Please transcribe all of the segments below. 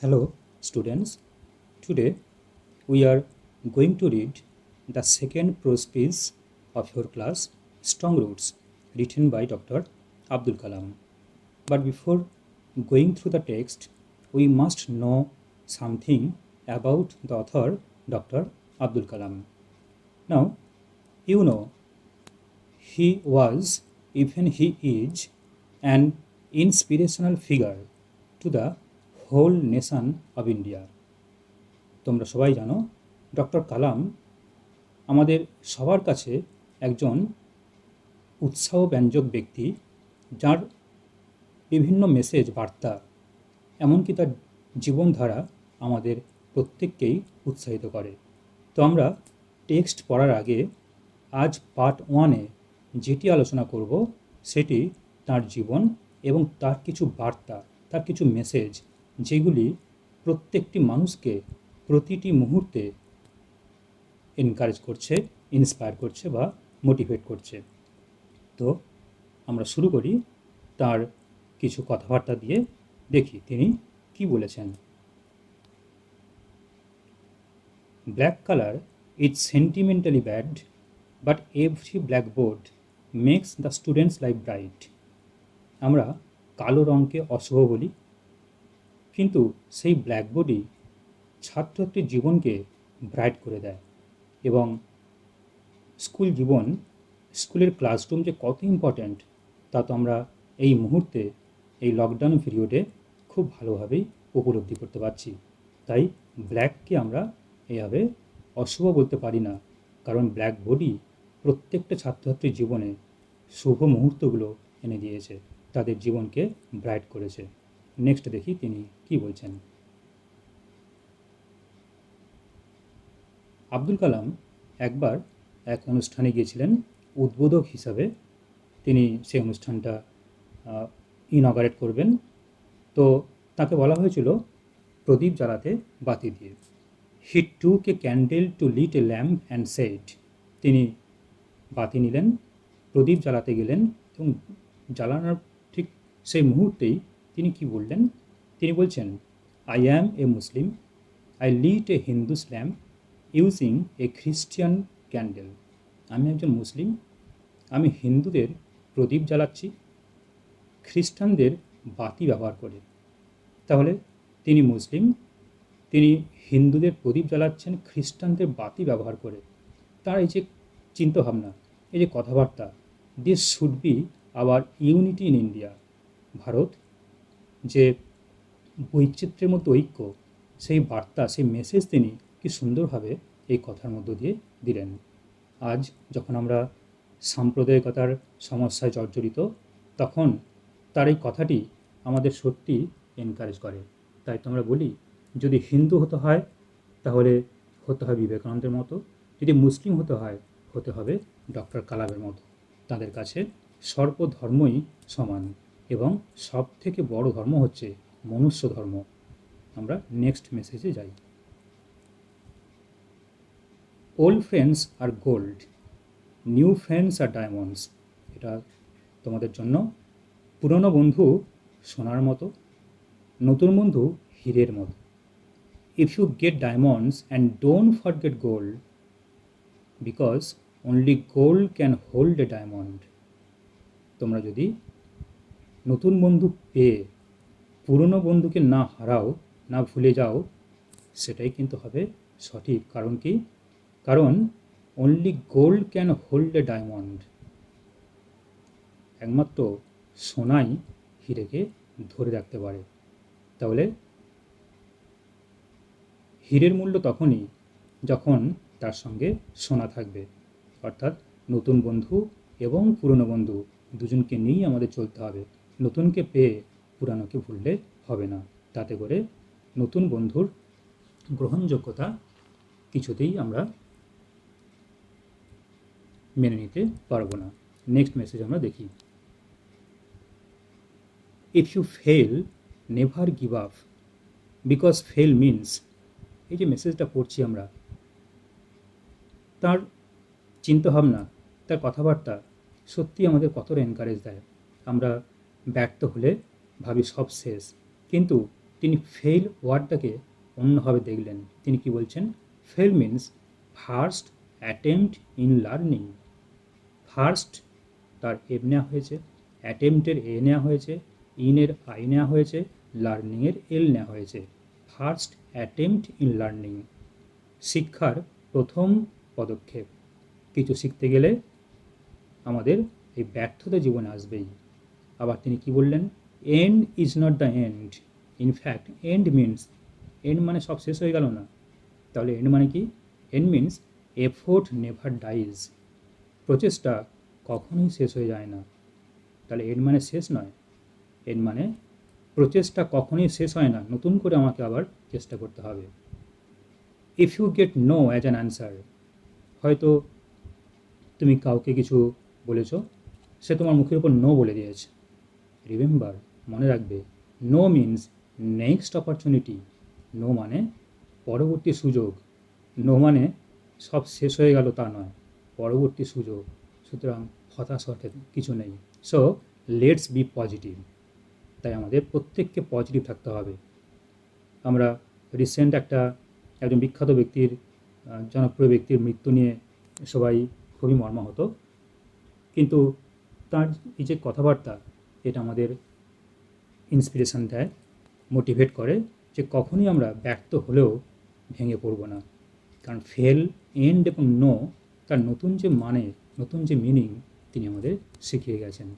Hello, students. Today we are going to read the second prose piece of your class, Strong Roots, written by Dr. Abdul Kalam. But before going through the text, we must know something about the author, Dr. Abdul Kalam. Now, you know, he was, even he is, an inspirational figure to the whole nation of India. তোমরা সবাই জানো doctor কালাম আমাদের সবার কাছে একজন উৎসাহব্যঞ্জক ব্যক্তি, যার বিভিন্ন মেসেজ বার্তা, এমনকি তার জীবনধারা আমাদের প্রত্যেককেই উৎসাহিত করে। তো আমরা টেক্সট পড়ার আগে আজ পার্ট ওয়ানে যেটি আলোচনা করব সেটি তার জীবন এবং তার কিছু বার্তা, তার কিছু মেসেজ, যেগুলি প্রত্যেকটি মানুষকে প্রতিটি মুহূর্তে এনকারেজ করছে, ইন্সপায়ার করছে বা মোটিভেট করছে। তো আমরা শুরু করি তার কিছু কথাবার্তা দিয়ে, দেখি তিনি কি বলেছেন। Black colour is sentimentally bad, but every blackboard makes the students life bright. আমরা কালো রঙকে অশুভ বলি, কিন্তু সেই ব্ল্যাকবোর্ডই ছাত্রছাত্রীর জীবনকে ব্রাইট করে দেয়। এবং স্কুল জীবন, স্কুলের ক্লাসরুম যে কত ইম্পর্ট্যান্ট তা তো আমরা এই মুহূর্তে, এই লকডাউন পিরিয়ডে খুব ভালোভাবেই উপলব্ধি করতে পারছি। তাই ব্ল্যাককে আমরা এইভাবে অশুভ বলতে পারি না, কারণ ব্ল্যাকবোর্ডই প্রত্যেকটা ছাত্রছাত্রীর জীবনে শুভ মুহূর্তগুলো এনে দিয়েছে, তাদের জীবনকে ব্রাইট করেছে। নেক্সট দেখি তিনি কি বলছেন। আব্দুল কালাম একবার এক অনুষ্ঠানে গিয়েছিলেন উদ্বোধক হিসাবে। তিনি সেই অনুষ্ঠানটা ইনঅগারেট করবেন। তো তাকে বলা হয়েছিল প্রদীপ জ্বালাতে বাতি দিয়ে। He took a candle to lit a lamp and said. তিনি বাতি নিলেন, প্রদীপ জ্বালাতে গেলেন এবং জ্বালানোর ঠিক সেই মুহূর্তেই তিনি কি বললেন, তিনি বলছেন, I am a Muslim, I lit a Hindu's lamp using a Christian candle. আমি একজন মুসলিম, আমি হিন্দুদের প্রদীপ জ্বালাচ্ছি খ্রিস্টানদের বাতি ব্যবহার করে। তাহলে তিনি মুসলিম, তিনি হিন্দুদের প্রদীপ জ্বালাচ্ছেন খ্রিস্টানদের বাতি ব্যবহার করে। তার এই যে চিন্তাভাবনা, এই যে কথাবার্তা, this should be hour unity in India. Bharat যে বৈচিত্র্যের মধ্যে ঐক্য, সেই বার্তা, সেই মেসেজ তিনি কি সুন্দরভাবে এই কথার মধ্য দিয়ে দিলেন। আজ যখন আমরা সাম্প্রদায়িকতার সমস্যায় জর্জরিত, তখন তার এই কথাটি আমাদের সত্যি এনকারেজ করে। তাই তো আমরা বলি, যদি হিন্দু হতে হয় তাহলে হতে হবে বিবেকানন্দের মতো, যদি মুসলিম হতে হবে ডক্টর কালামের মতো। তাদের কাছে সর্বধর্মই সমান এবং সব থেকে বড় ধর্ম হচ্ছে মনুষ্য ধর্ম। আমরা নেক্সট মেসেজে যাই। ওল্ড ফ্রেন্ডস আর গোল্ড, নিউ ফ্রেন্ডস আর ডায়মন্ডস। এটা তোমাদের জন্য। পুরনো বন্ধু সোনার মতো, নতুন বন্ধু হীরের মতো। If you get diamonds and don't forget gold, because only gold can hold a diamond. তোমরা যদি নতুন বন্ধু পেয়ে পুরনো বন্ধুকে না হারাও, না ভুলে যাও, সেটাই কিন্তু হবে সঠিক। কারণ কি? কারণ only gold can hold a diamond. একমাত্র সোনাই হীরেকে ধরে রাখতে পারে। তাহলে হীরের মূল্য তখনই যখন তার সঙ্গে সোনা থাকবে। অর্থাৎ নতুন বন্ধু এবং পুরনো বন্ধু দুজনকে নিয়েই আমাদের চলতে হবে। নতুনকে পেয়ে পুরানোকে ভুললে হবে না। তাতে করে নতুন বন্ধুর গ্রহণযোগ্যতা কিছুতেই আমরা মেনে নিতে পারবো না। নেক্সট মেসেজ আমরা দেখি। If you fail, never give up, because fail means. এই যে মেসেজটা পড়ছি আমরা, তার চিন্তাভাবনা, তার কথাবার্তা সত্যি আমাদের কতটা এনকারেজ দেয়। আমরা ব্যর্থ হলে ভাবি সব শেষ, কিন্তু তিনি ফেল ওয়ার্ডটাকে অন্যভাবে দেখলেন। তিনি কি বলছেন? Fail means first attempt in learning. First তার এম নেওয়া হয়েছে, অ্যাটেম্পটের এ নেওয়া হয়েছে, ইনের আই নেওয়া হয়েছে, লার্নিংয়ের এল নেওয়া হয়েছে। ফার্স্ট অ্যাটেম্প্ট ইন লার্নিং, শিক্ষার প্রথম পদক্ষেপ। কিছু শিখতে গেলে আমাদের এই ব্যর্থতা জীবনে আসবেই। আবার তিনি কি বললেন? End is not the end, in fact end means, end মানে সব শেষ হয়ে গেল না। তাহলে এন্ড মানে কি? End means effort never dies, প্রচেষ্টা কখনোই শেষ হয়ে যায় না। তাহলে এন্ড মানে শেষ নয়, এন্ড মানে প্রচেষ্টা কখনোই শেষ হয় না, নতুন করে আমাকে আবার চেষ্টা করতে হবে। If you get no as an answer, হয়তো তুমি কাউকে কিছু বলেছ, সে তোমার মুখের উপর নো বলে দিয়েছে। রিমেম্বার, মনে রাখবে, no means next opportunity. No মানে পরবর্তী সুযোগ। নো মানে সব শেষ হয়ে গেল তা নয়, পরবর্তী সুযোগ। সুতরাং হতাশ হতে কিছু নেই। So let's be positive. তাই আমাদের প্রত্যেককে পজিটিভ থাকতে হবে। আমরা রিসেন্ট একজন বিখ্যাত ব্যক্তির, জনপ্রিয় ব্যক্তির মৃত্যু নিয়ে সবাই খুবই মর্মাহত, কিন্তু তার এই যে কথাবার্তা, এটা আমাদের ইন্সপিরেশান দেয়, মোটিভেট করে যে কখনই আমরা ব্যর্থ হলেও ভেঙে পড়ব না। কারণ ফেল, এন্ড এবং নো, তার নতুন যে মানে, নতুন যে মিনিং তিনি আমাদের শিখিয়ে গেছেন।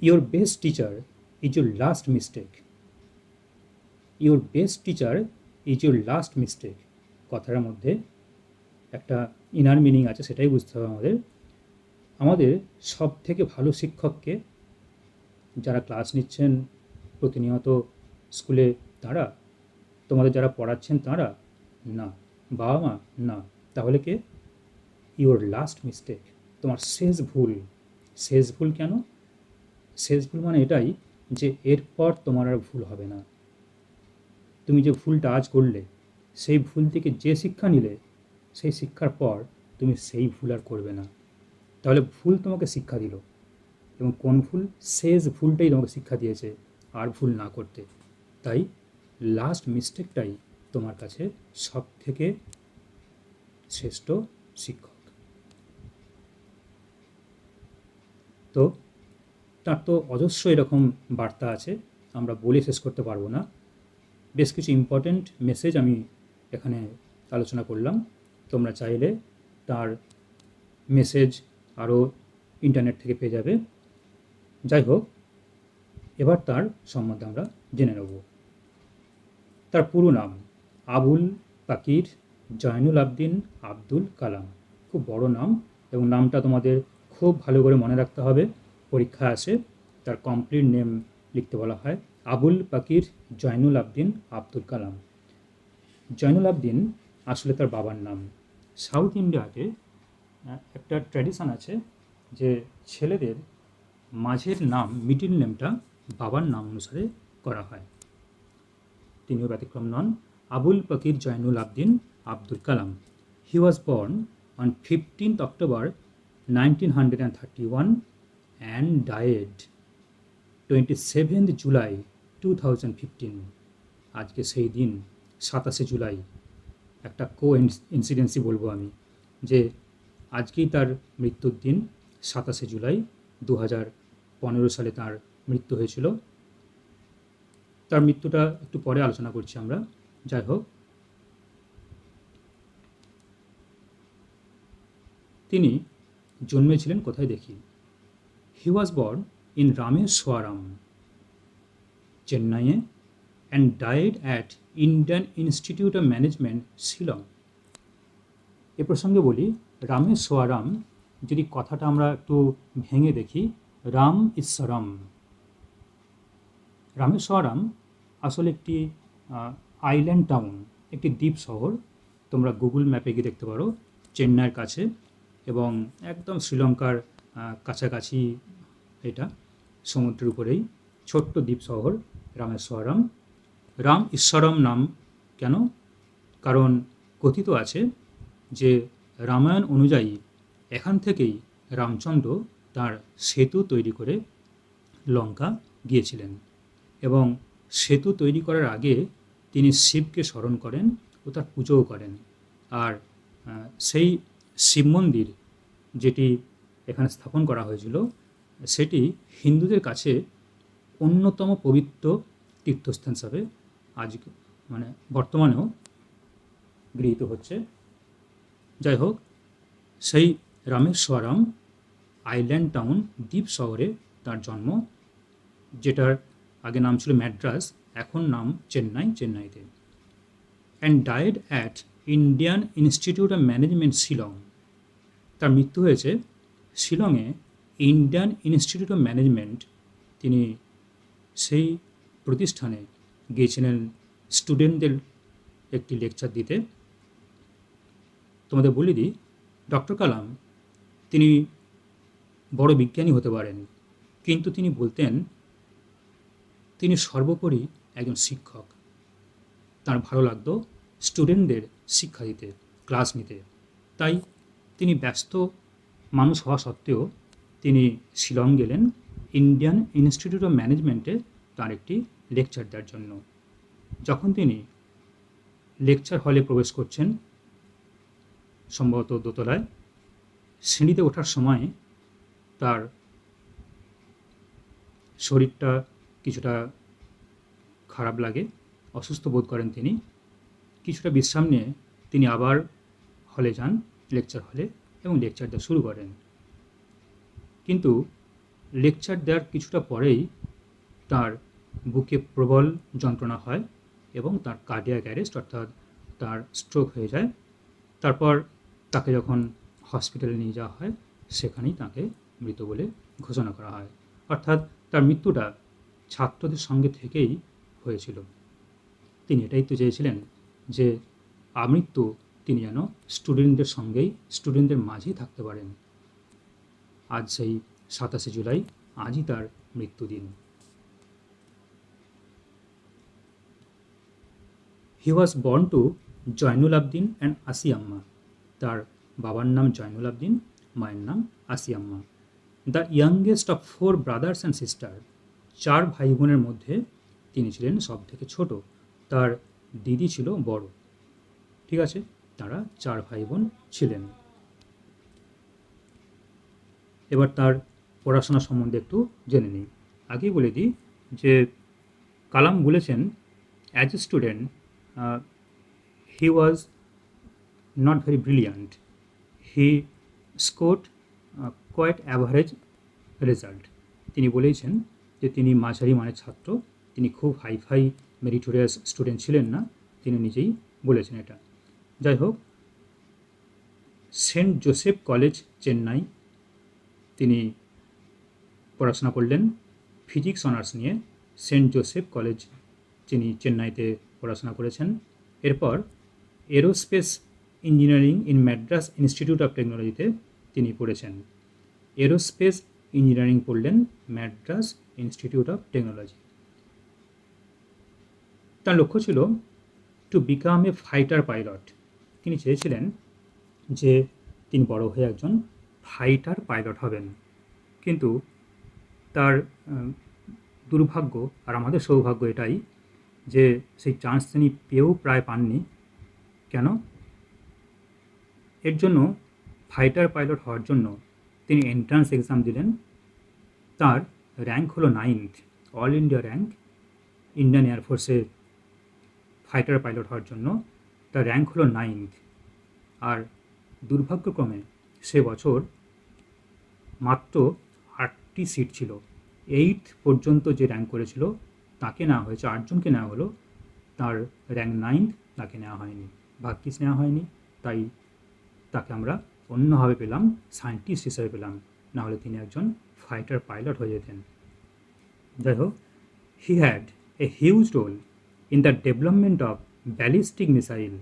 Your best teacher is your last mistake. Your best teacher is your last mistake, কথাটার মধ্যে একটা ইনার মিনিং আছে, সেটাই বুঝতে হবে আমাদের। আমাদের সব থেকে ভালো শিক্ষককে, যারা ক্লাস নিচ্ছেন প্রতিনিয়ত স্কুলে, তারা? তোমাদের যারা পড়াচ্ছেন তারা? না। বাবা মা? না। তাহলে কে? ইওর লাস্ট মিস্টেক, তোমার শেষ ভুল। শেষ ভুল কেন? শেষ ভুল মানে এটাই যে এরপর তোমার আর ভুল হবে না। তুমি যে ভুলটা আজ করলে, সেই ভুল থেকে যে শিক্ষা নিলে, সেই শিক্ষার পর তুমি সেই ভুল আর করবে না। তাহলে ভুল তোমাকে শিক্ষা দিল, এবং কোন ভুল? শেষ ভুলটাই তোমাকে শিক্ষা দিয়েছে আর ভুল না করতে। তাই লাস্ট মিস্টেকটাই তোমার কাছে সব থেকে শ্রেষ্ঠ শিক্ষক। তো তার তো অজস্র এরকম বার্তা আছে, আমরা বলে শেষ করতে পারবো না। বেশ কিছু ইম্পর্ট্যান্ট মেসেজ আমি এখানে আলোচনা করলাম। তোমরা চাইলে তার মেসেজ আরও ইন্টারনেট থেকে পেয়ে যাবে। যাই হোক, এবার তার সম্বন্ধে আমরা জেনে নেব। তার পুরো নাম আবুল পাকির জয়নুল আবদিন আব্দুল কালাম। খুব বড় নাম, এবং নামটা তোমাদের খুব ভালো করে মনে রাখতে হবে। পরীক্ষা আসে, তার কমপ্লিট নেম লিখতে বলা হয়, আবুল পাকির জয়নুল আবদিন আব্দুল কালাম। জয়নুল আবদিন আসলে তার বাবার নাম। সাউথ ইন্ডিয়াতে একটা ট্র্যাডিশান আছে যে ছেলেদের মাঝের নাম, মিডিল নেমটা বাবার নাম অনুসারে করা হয়। তিনিও ব্যতিক্রম নন। Abul Pakir Jainul Abdeen Abdul Kalam. He was born on 15th October 1931 and died 27th July 2015। আজকে সেই দিন 27শে জুলাই। একটা ইনসিডেন্সি বলবো আমি, যে আজকেই তার মৃত্যুর দিন, 27শে জুলাই 2015 সালে তার মৃত্যু হয়েছিল। তার মৃত্যুটা একটু পরে আলোচনা করছি আমরা। যাই হোক, তিনি জন্মেছিলেন কোথায় দেখি? He was born in Rameswaram, চেন্নাইয়ে, and died at Indian Institute of Management, Shillong. এ প্রসঙ্গে বলি, রামেশ্বরম যদি কথাটা আমরা একটু ভেঙে দেখি, রাম ঈশ্বরম। রামেশ্বরম আসলে একটি আইল্যান্ড টাউন, একটি দ্বীপ শহর। তোমরা গুগল ম্যাপে গিয়ে দেখতে পারো, চেন্নাইয়ের কাছে এবং একদম শ্রীলঙ্কার কাছাকাছি। এটা সমুদ্রের উপরেই ছোট্ট দ্বীপ শহর রামেশ্বরম। রাম ঈশ্বরম নাম কেন? কারণ কথিত আছে যে রামায়ণ অনুযায়ী এখান থেকেই রামচন্দ্র তার সেতু তৈরি করে লঙ্কা গিয়েছিলেন এবং সেতু তৈরি করার আগে তিনি শিবকে স্মরণ করেন ও তার পুজোও করেন। আর সেই শিব মন্দির যেটি এখানে স্থাপন করা হয়েছিল সেটি হিন্দুদের কাছে অন্যতম পবিত্র তীর্থস্থান হিসাবে আজ মানে বর্তমানেও গৃহীত হচ্ছে। যাই হোক, সেই রামেশ্বরম আইল্যান্ড টাউন দ্বীপ শহরে তার জন্ম, যেটার আগে নাম ছিল ম্যাড্রাস, এখন নাম চেন্নাইতে। And died at Indian Institute of Management Shillong. তার মৃত্যু হয়েছে শিলংয়ে ইন্ডিয়ান ইনস্টিটিউট অফ ম্যানেজমেন্ট। তিনি সেই প্রতিষ্ঠানে গিয়েছিলেন স্টুডেন্টদের একটি লেকচার দিতে। তোমাদের বলে দিই, ডক্টর কালাম তিনি বড় বিজ্ঞানী হতে পারেন, কিন্তু তিনি বলতেন তিনি সর্বোপরি একজন শিক্ষক। তার ভালো লাগতো স্টুডেন্টদের শিক্ষা দিতে, ক্লাস নিতে। তাই তিনি ব্যস্ত মানুষ হওয়া সত্ত্বেও তিনি শিলং গেলেন ইন্ডিয়ান ইনস্টিটিউট অফ ম্যানেজমেন্টে তার একটি লেকচার দেওয়ার জন্য। যখন তিনি লেকচার হলে প্রবেশ করছেন, সম্ভবত দোতলায়, সিঁড়িতে ওঠার সময় তার শরীরটা কিছুটা খারাপ লাগে, অসুস্থ বোধ করেন তিনি। কিছুটা বিশ্রাম নিয়ে তিনি আবার হলে যান, লেকচার হলে, এবং লেকচার দেওয়া শুরু করেন। কিন্তু লেকচার দেওয়ার কিছুটা পরেই তার বুকে প্রবল যন্ত্রণা হয় এবং তার কার্ডিয়াক অ্যারেস্ট, অর্থাৎ তার স্ট্রোক হয়ে যায়। তারপর তাকে যখন হসপিটালে নিয়ে যাওয়া হয়, সেখানেই তাকে মৃত বলে ঘোষণা করা হয়। অর্থাৎ তার মৃত্যুটা ছাত্রদের সঙ্গে থেকেই হয়েছিল। তিনি এটাই তো চেয়েছিলেন যে আমৃত্যু তিনি যেন স্টুডেন্টদের সঙ্গেই, স্টুডেন্টদের মাঝেই থাকতে পারেন। আজ সেই 27শে জুলাই, আজই তার মৃত্যুদিন। He was born to Jainul Abdeen and Asiamma. তার বাবার নাম জয়নুল আবদিন, মায়ের নাম Asiamma. The youngest of 4 brothers and sister. 4 ভাই বোনের মধ্যে তিনি ছিলেন সব থেকে ছোট। তার দিদি ছিল বড়। ঠিক আছে, তারা 4 ভাই বোন ছিলেন। এবার তার পড়াশোনা সম্বন্ধে একটু জেনে নিই। আগেই বলে দিই যে কালাম বলেছেন as a student he was not very brilliant, he scored quite average result. তিনি বলেছেন যে তিনি মাঝারি মানের ছাত্র, তিনি খুব হাইফাই মেরিটোরিয়াস স্টুডেন্ট ছিলেন না, তিনি নিজেই বলেছেন এটা। যাই হোক, সেন্ট জোসেফ কলেজ চেন্নাই তিনি পড়াশোনা করলেন ফিজিক্স অনার্স নিয়ে। সেন্ট জোসেফ কলেজ তিনি চেন্নাইতে পড়াশোনা করেছেন। এরপর aerospace engineering in Madras institute of টেকনোলজিতে তিনি পড়েছেন। এরোস্পেস ইঞ্জিনিয়ারিং পড়লেন ম্যাড্রাস ইনস্টিটিউট অফ টেকনোলজি। তার লক্ষ্য ছিল to become a fighter pilot. তিনি চেয়েছিলেন যে তিনি বড় হয়ে একজন ফাইটার পাইলট হবেন। কিন্তু তার দুর্ভাগ্য আর আমাদের সৌভাগ্য এটাই যে সেই চান্স তিনি পেয়েও প্রায় পাননি। কেন? এর জন্য ফাইটার পাইলট হওয়ার জন্য তিনি এন্ট্রান্স এক্সাম দিলেন। তার র্যাঙ্ক হলো 9th, all India rank. Indian এয়ারফোর্সে ফাইটার পাইলট হওয়ার জন্য তার র্যাঙ্ক হলো 9th। আর দুর্ভাগ্যক্রমে সে বছর মাত্র 8টি সিট ছিল। 8th পর্যন্ত যে র্যাঙ্ক করেছিল তাকে নেওয়া হয়েছে, 8 জনকে নেওয়া হলো, তার র্যাঙ্ক 9th তাকে নেওয়া হয়নি, ভাগ্যিস নেওয়া হয়নি। তাই তাকে আমরা অন্যভাবে পেলাম, সায়েন্টিস্ট হিসেবে পেলাম, নাহলে তিনি একজন ফাইটার পাইলট হয়ে যেতেন। যাই হোক, he had a huge role in the development of ballistic missile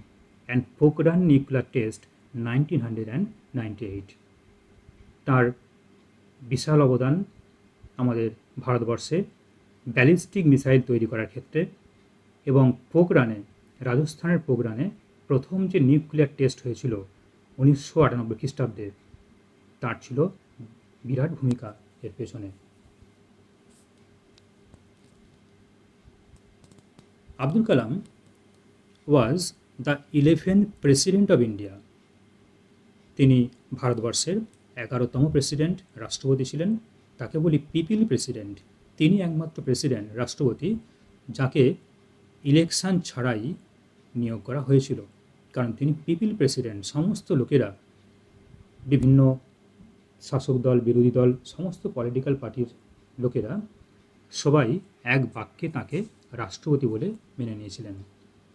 and Pokhran nuclear test 1998। তার বিশাল অবদান আমাদের ভারতবর্ষে ব্যালিস্টিক মিসাইল তৈরি করার ক্ষেত্রে, এবং পোখরানে, রাজস্থানের পোখরানে প্রথম যে নিউক্লিয়ার টেস্ট হয়েছিল 1998 খ্রিস্টাব্দে, তার ছিল বিরাট ভূমিকা এর পেছনে। Abdul Kalam was the 11th president of India. তিনি ভারতবর্ষের 11তম প্রেসিডেন্ট, রাষ্ট্রপতি ছিলেন। তাকে বলি পিপিল প্রেসিডেন্ট। তিনি একমাত্র প্রেসিডেন্ট, রাষ্ট্রপতি, যাকে ইলেকশন ছাড়াই নিয়োগ করা হয়েছিল, কারণ তিনি পিপিল প্রেসিডেন্ট। সমস্ত লোকেরা, বিভিন্ন শাসক দল, বিরোধী দল, সমস্ত পলিটিক্যাল পার্টির লোকেরা সবাই এক বাক্যে তাকে রাষ্ট্রপতি বলে মেনে নিয়েছিলেন।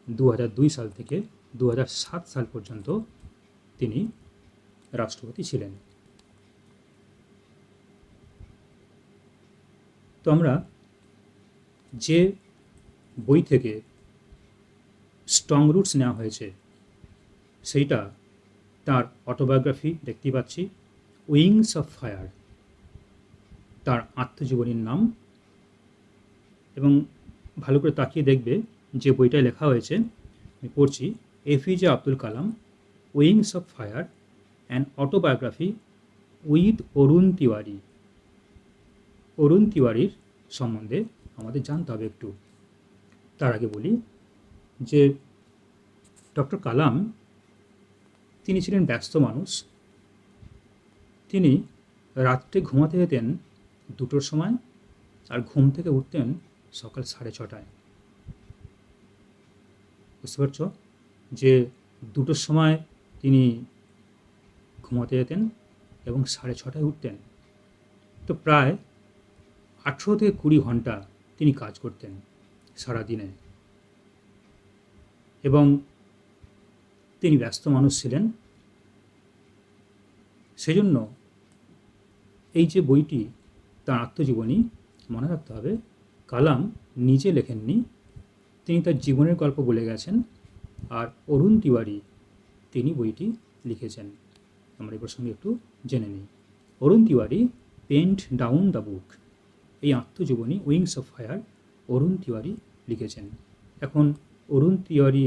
2002 সাল থেকে 2007 সাল পর্যন্ত তিনি রাষ্ট্রপতি ছিলেন। তো আমরা যে বই থেকে স্ট্রং রুটস নেওয়া হয়েছে সেইটা তার অটোবায়োগ্রাফি দেখতে পাচ্ছি, উইংস অফ ফায়ার, তার আত্মজীবনীর নাম। এবং ভালো করে তাকিয়ে দেখবে যে বইটায় লেখা হয়েছে, আমি পড়ছি, APJ Abdul Kalam, wings of fire, an autobiography with Arun Tiwari. Arun তিওয়ারির সম্বন্ধে আমাদের জানতে হবে একটু। তার আগে বলি যে ডক্টর কালাম তিনি ছিলেন ব্যস্ত মানুষ। তিনি রাত্রে ঘুমাতে যেতেন 2টোর সময়, আর ঘুম থেকে উঠতেন সকাল 6:30টায়। বুঝতে পারছ যে 2টোর সময় তিনি ঘুমাতে যেতেন এবং 6:30টায় উঠতেন। তো প্রায় 18 থেকে 20 ঘন্টা তিনি কাজ করতেন সারাদিনে। এবং তিনি ব্যস্ত মানুষ ছিলেন। সেজন্য এই যে বইটি, তার আত্মজীবনী, মনে রাখতে হবে কালাম নিজে লেখেননি, তিনি তার জীবনের গল্প বলে গেছেন, আর অরুণ তিওয়ারি তিনি বইটি লিখেছেন। আমরা এই প্রসঙ্গে একটু জেনে নিই। Arun Tiwari penned down the book, এই আত্মজীবনী wings of fire Arun Tiwari লিখেছেন। এখন অরুণ তিওয়ারি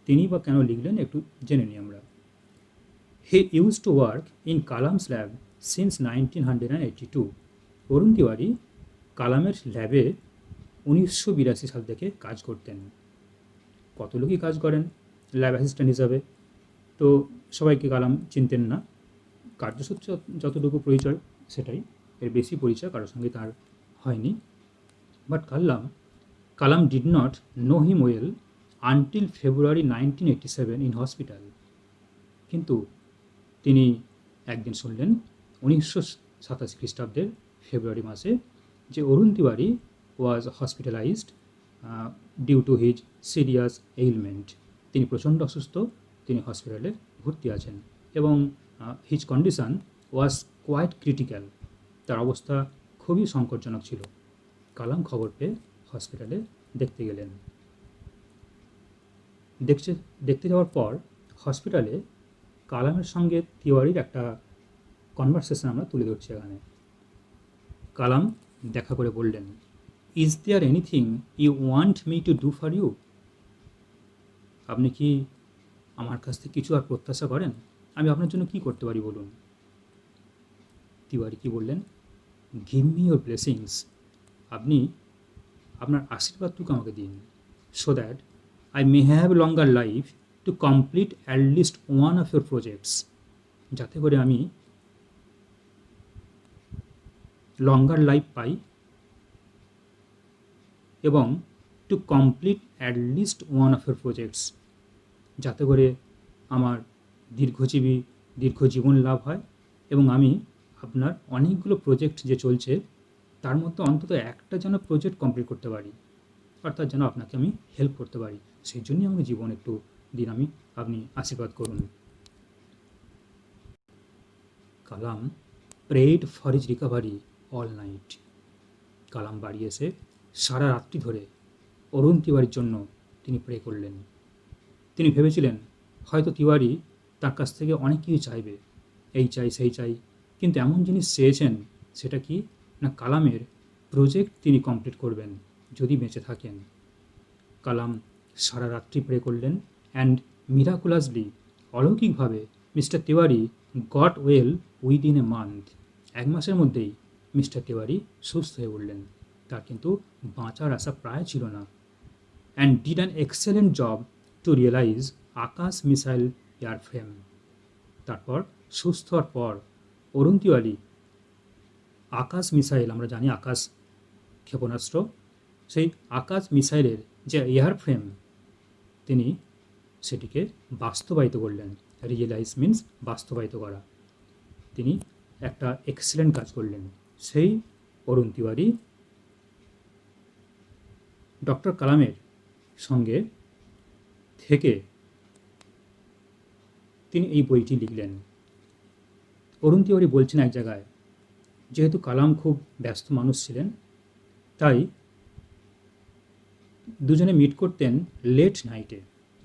তিনি বা কেন লিখলেন একটু জেনে নিই আমরা। He use to work in Kalam's lab since 1982। অরুণ তিওয়ারি কালামের ল্যাবে 1982 সাল থেকে কাজ করতেন। কত লোকই কাজ করেন ল্যাব অ্যাসিস্ট্যান্ট হিসাবে, তো সবাইকে কালাম চিনতেন না। কার্যসূত্রে যতটুকু পরিচয় সেটাই, এর বেশি পরিচয় কারোর সঙ্গে তার হয়নি। But Kalam did not know him well until February 1987 in hospital. কিন্তু তিনি একদিন শুনলেন 1987 খ্রিস্টাব্দের ফেব্রুয়ারি মাসে যে Arun Tiwari was hospitalised due to his serious ailment. তিনি প্রচণ্ড অসুস্থ, তিনি হসপিটালে ভর্তি আছেন এবং his condition was quite critical, তার অবস্থা খুবই সংকটজনক ছিল। কালাম খবর পেয়ে হসপিটালে দেখতে গেলেন। দেখতে যাওয়ার পর হসপিটালে কালামের সঙ্গে তিওয়ারির একটা কনভারসেশন আমরা তুলে ধরছি এখানে। কালাম দেখা করে বললেন, is there anything you want me to do for you? আপনি কি আমার কাছ থেকে কিছু আর প্রত্যাশা করেন? আমি আপনার জন্য কি করতে পারি বলুন? তিওয়ারি কি বললেন, গিভ মি ইউর ব্লেসিংস, আপনি আপনার আশীর্বাদটুকু আমাকে দিন, so that I may have longer life to complete at least one of your projects, যাতে করে আমি লঙ্গার লাইফ পাই এবং to complete at least one of your projects, যাতে করে আমার দীর্ঘ জীবন লাভ হয় এবং আমি আপনার অনেকগুলো প্রজেক্ট যে চলছে তার মধ্যে অন্তত একটা যেন প্রজেক্ট কমপ্লিট করতে পারি, অর্থাৎ যেন আপনাকে আমি হেল্প করতে পারি। সেই জন্যই আমাকে জীবন একটু দিন, আপনি আশীর্বাদ করুন। Kalam prayed for his recovery all night. Kalam বাড়ি এসে সারা রাত্রি ধরে অরুণ তিওয়ারির জন্য তিনি প্রে করলেন। তিনি ভেবেছিলেন হয়তো তিওয়ারি তার কাছ থেকে অনেক কিছু চাইবে, এই চাই সেই চাই, কিন্তু এমন জিনিস চেয়েছেন, সেটা কি না কালামের প্রজেক্ট তিনি কমপ্লিট করবেন যদি বেঁচে থাকেন। কালাম সারা রাত্রি প্রে করলেন অ্যান্ড মিরাকুলাসলি, অলৌকিকভাবে mister Tiwari got well within a month. 1 মাসের মধ্যেই মিস্টার তিওয়ারি সুস্থ হয়ে উঠলেন। তার কিন্তু বাঁচার আশা প্রায় ছিল না। and did an excellent job to realize Akash missile airframe. তারপর সুস্থ হওয়ার পর অরুণ তিওয়ারি আকাশ মিসাইল, আমরা জানি আকাশ ক্ষেপণাস্ত্র, সেই আকাশ মিসাইলের যে এয়ারফ্রেম তিনি সেটিকে বাস্তবায়িত করলেন। রিয়েলাইজ মিন্স বাস্তবায়িত করা। তিনি একটা এক্সেলেন্ট কাজ করলেন। সেই অরুণ তিওয়ারি ডক্টর কালামের সঙ্গে থেকে তিনি এই বইটি লিখলেন। অরুণ তিওয়ারি বলছেন এক জায়গায়, যেহেতু কালাম খুব ব্যস্ত মানুষ ছিলেন, তাই দুজনে মিট করতেন লেট নাইটে,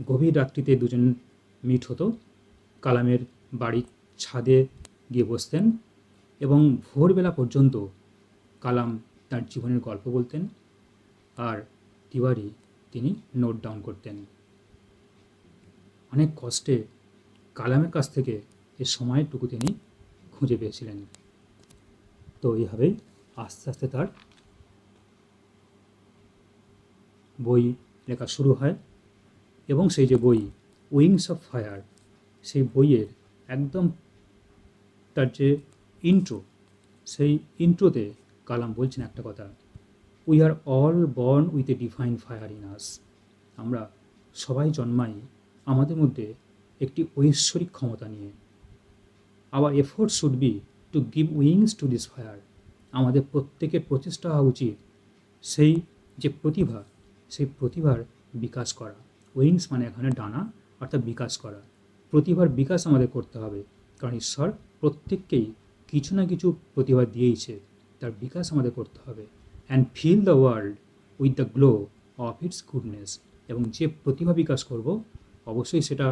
গভীর রাত্রিতে দুজন মিট হতো। কালামের বাড়ির ছাদে গিয়ে বসতেন এবং ভোরবেলা পর্যন্ত কালাম তার জীবনের গল্প বলতেন, আর তিওয়ারি তিনি নোট ডাউন করতেন। অনেক কষ্টে কালামের কাছ থেকে এই সময়টুকু তিনি খুঁজে পেয়েছিলেন। তো এইভাবেই আস্তে আস্তে তার বই লেখা শুরু হয় এবং সেই যে বই উইংস অফ ফায়ার, সেই বইয়ের একদম তার যে ইন্ট্রো, সেই ইন্ট্রোতে কালাম বলছেন একটা কথা, we are all born with a divine fire in us. আমরা সবাই জন্মাই আমাদের মধ্যে একটি ঐশ্বরিক ক্ষমতা নিয়ে। Our effort should be to give wings to this fire. আমাদের প্রত্যেকের প্রচেষ্টা হওয়া উচিত সেই যে প্রতিভা, সেই প্রতিভার বিকাশ করা। উইংস মানে এখানে ডানা, অর্থাৎ বিকাশ করা। প্রতিভার বিকাশ আমাদের করতে হবে, কারণ ঈশ্বর প্রত্যেককেই কিছু না কিছু প্রতিভা দিয়েইছে, তার বিকাশ আমাদের করতে হবে। And fill the world with the glow of its goodness. এবং যে প্রতিভা বিকাশ করব, অবশ্যই সেটা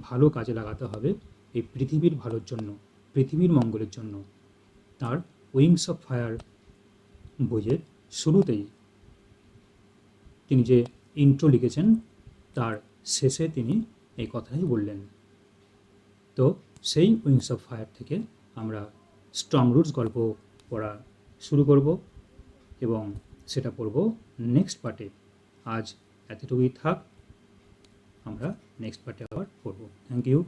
ভালো কাজে লাগাতে হবে, এই পৃথিবীর ভালোর জন্য, পৃথিবীর মঙ্গলের জন্য। তার উইংস অফ ফায়ার বইয়ের শুরুতেই তিনি যে ইন্ট্রো লিখেছেন, তার শেষে তিনি এই কথাই বললেন। তো সেই উইংস অফ ফায়ার থেকে আমরা স্ট্রং রুটস গল্প পড়া শুরু করব এবং সেটা পড়ব নেক্সট পার্টে। আজ এতটুকুই থাক, আমরা নেক্সট পার্টে আবার পড়ব। Thank you.